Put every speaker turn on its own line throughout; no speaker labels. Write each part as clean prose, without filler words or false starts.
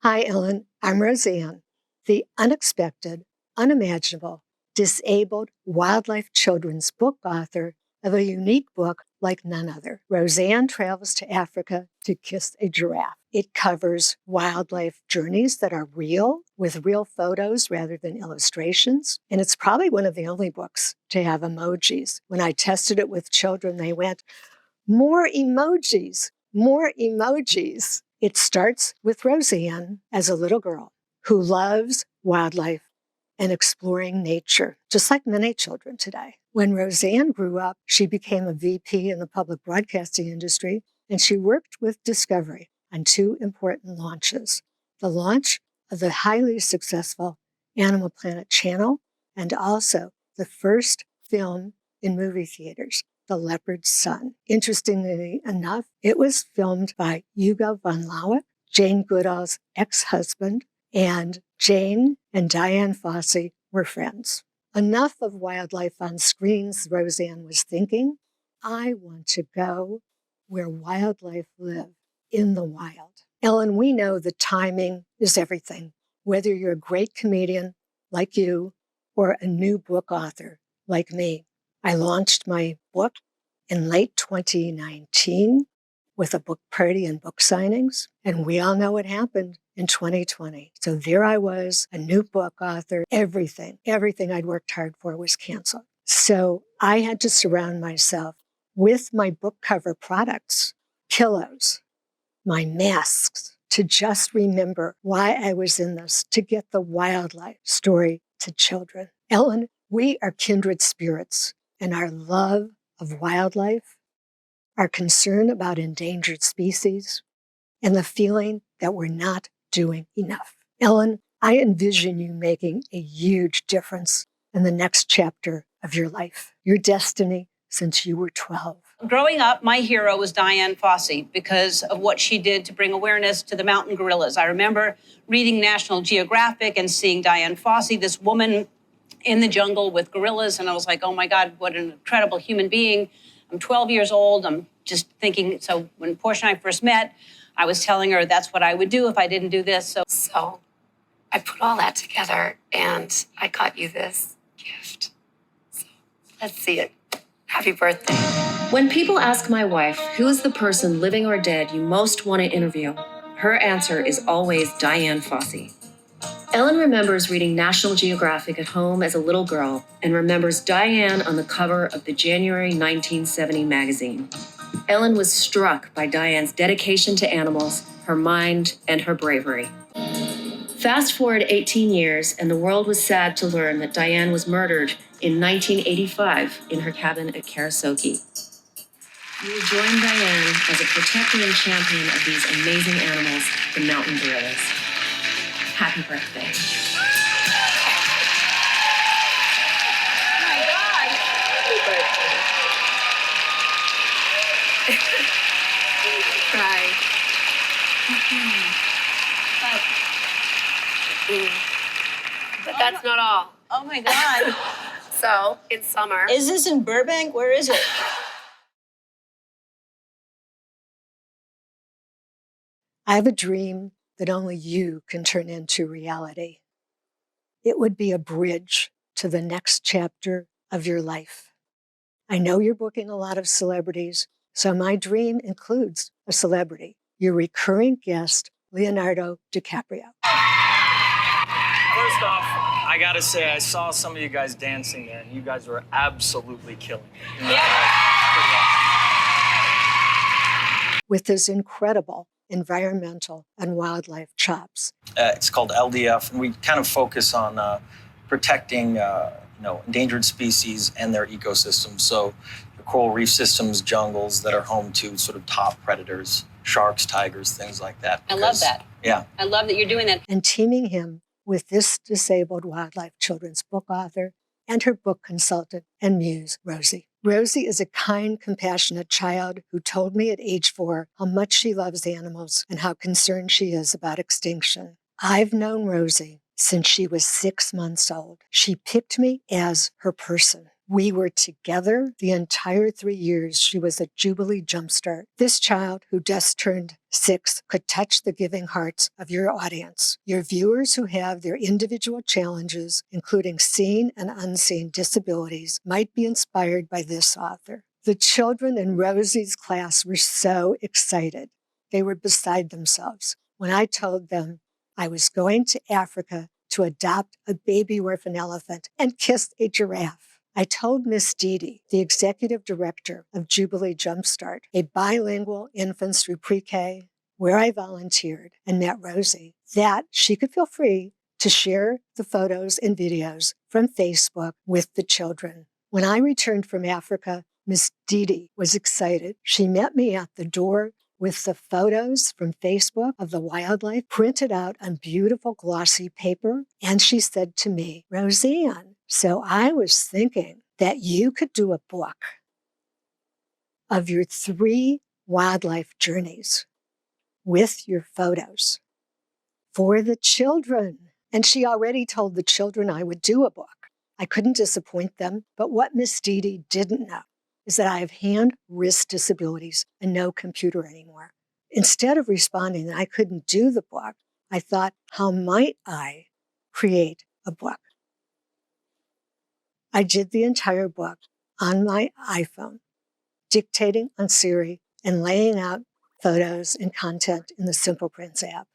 Hi, Ellen. I'm Rozanne, the unexpected, unimaginable, disabled wildlife children's book author of a unique book like none other. Rozanne travels to Africa to kiss a giraffe. It covers wildlife journeys that are real, with real photos rather than illustrations. And it's probably one of the only books to have emojis. When I tested it with children, they went, more emojis, more emojis. It starts with Rozanne as a little girl who loves wildlife and exploring nature, just like many children today. When Rozanne grew up, she became a VP in the public broadcasting industry, and she worked with Discovery on two important launches: the launch of the highly successful Animal Planet channel, and also the first film in movie theaters, The Leopard's Son. Interestingly enough, it was filmed by Hugo von Lauer, Jane Goodall's ex-husband, and Jane and Dian Fossey were friends. Enough of wildlife on screens, Rozanne was thinking. I want to go where wildlife live, in the wild. Ellen, we know that timing is everything, whether you're a great comedian like you or a new book author like me. I launched my book in late 2019 with a book party and book signings, and we all know what happened in 2020. So there I was, a new book author. Everything I'd worked hard for was canceled. So I had to surround myself with my book cover products, pillows, my masks, to just remember why I was in this, to get the wildlife story to children. Ellen, we are kindred spirits, and our love of wildlife, our concern about endangered species, and the feeling that we're not doing enough. Ellen, I envision you making a huge difference in the next chapter of your life, your destiny since you were 12.
Growing up, my hero was Dian Fossey because of what she did to bring awareness to the mountain gorillas. I remember reading National Geographic and seeing Dian Fossey, this woman in the jungle with gorillas, and I was like, oh my God, what an incredible human being. I'm 12 years old. I'm just thinking, so when Portia and I first met, I was telling her that's what I would do if I didn't do this.
So I put all that together and I got you this gift. So let's see it. Happy birthday.
When people ask my wife, who is the person, living or dead, you most want to interview, her answer is always Dian Fossey. Ellen remembers reading National Geographic at home as a little girl and remembers Dian on the cover of the January 1970 magazine. Ellen was struck by Dian's dedication to animals, her mind, and her bravery. Fast forward 18 years, and the world was sad to learn that Dian was murdered in 1985 in her cabin at Karasoke. You will join Dian as a protector and champion of these amazing animals, the mountain gorillas. Happy birthday.
Oh my God. Happy birthday.
Right. But that's not all.
Oh my God.
So in summer.
Is this in Burbank? Where is it?
I have a dream that only you can turn into reality. It would be a bridge to the next chapter of your life. I know you're booking a lot of celebrities, so my dream includes a celebrity, your recurring guest, Leonardo DiCaprio.
First off, I gotta say, I saw some of you guys dancing there, and you guys were absolutely killing it.
Yeah.
With his incredible environmental and wildlife chops.
It's called LDF, and we kind of focus on protecting endangered species and their ecosystems. So the coral reef systems, jungles that are home to sort of top predators, sharks, tigers, things like that.
I love that.
Yeah.
I love that you're doing that.
And teaming him with this disabled wildlife children's book author and her book consultant and muse, Rosie. Rosie is a kind, compassionate child who told me at age 4 how much she loves animals and how concerned she is about extinction. I've known Rosie since she was 6 months old. She picked me as her person. We were together the entire 3 years she was at Jubilee Jumpstart. This child who just turned 6 could touch the giving hearts of your audience, your viewers who have their individual challenges, including seen and unseen disabilities, might be inspired by this author. The children in Rosie's class were so excited. They were beside themselves when I told them I was going to Africa to adopt a baby orphan elephant and kiss a giraffe. I told Miss Dee, the executive director of Jubilee Jumpstart, a bilingual infants through pre-K, where I volunteered and met Rosie, that she could feel free to share the photos and videos from Facebook with the children. When I returned from Africa, Miss Dee was excited. She met me at the door with the photos from Facebook of the wildlife printed out on beautiful glossy paper. And she said to me, Rozanne, so I was thinking that you could do a book of your 3 wildlife journeys with your photos for the children. And she already told the children I would do a book. I couldn't disappoint them. But what Miss Dee didn't know is that I have hand, wrist disabilities and no computer anymore. Instead of responding that I couldn't do the book, I thought, how might I create a book? I did the entire book on my iPhone, dictating on Siri and laying out photos and content in the Simple Prints app.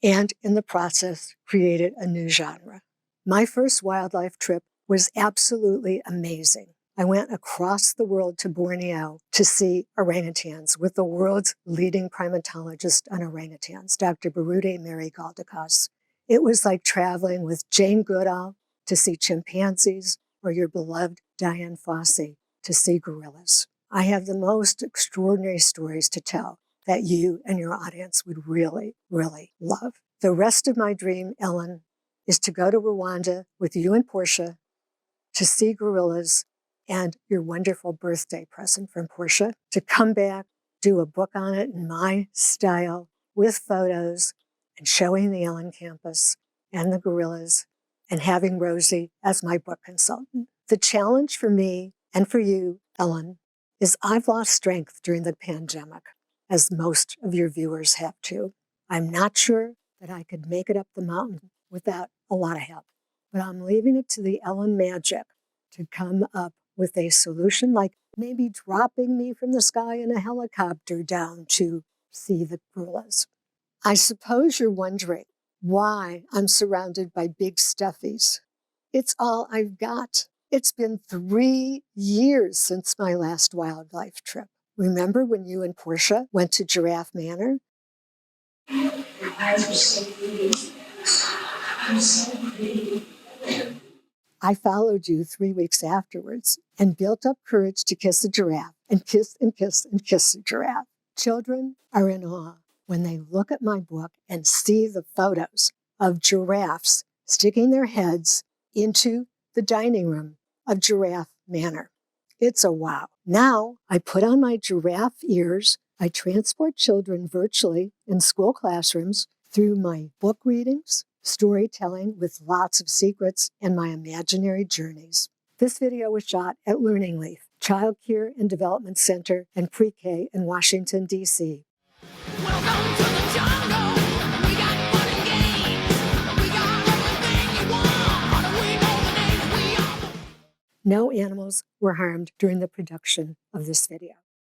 And in the process, created a new genre. My first wildlife trip was absolutely amazing. I went across the world to Borneo to see orangutans with the world's leading primatologist on orangutans, Dr. Barude Mary Galdikas. It was like traveling with Jane Goodall to see chimpanzees or your beloved Dian Fossey to see gorillas. I have the most extraordinary stories to tell that you and your audience would really, really love. The rest of my dream, Ellen, is to go to Rwanda with you and Portia to see gorillas and your wonderful birthday present from Portia, to come back, do a book on it in my style with photos and showing the Ellen campus and the gorillas and having Rosie as my book consultant. The challenge for me and for you, Ellen, is I've lost strength during the pandemic, as most of your viewers have too. I'm not sure that I could make it up the mountain without a lot of help, but I'm leaving it to the Ellen magic to come up with a solution, like maybe dropping me from the sky in a helicopter down to see the gorillas. I suppose you're wondering why I'm surrounded by big stuffies. It's all I've got. It's been 3 years since my last wildlife trip. Remember when you and Portia went to Giraffe Manor?
Your eyes were so pretty. I'm so pretty.
I followed you 3 weeks afterwards and built up courage to kiss a giraffe and kiss and kiss and kiss a giraffe. Children are in awe when they look at my book and see the photos of giraffes sticking their heads into the dining room of Giraffe Manor. It's a wow. Now I put on my giraffe ears. I transport children virtually in school classrooms through my book readings, storytelling with lots of secrets, and my imaginary journeys. This video was shot at Learning Leaf, Child Care and Development Center and Pre-K in Washington, D.C.
Welcome to the jungle. We got fun and games. We got everything you want. How do we know the names we are?
No animals were harmed during the production of this video.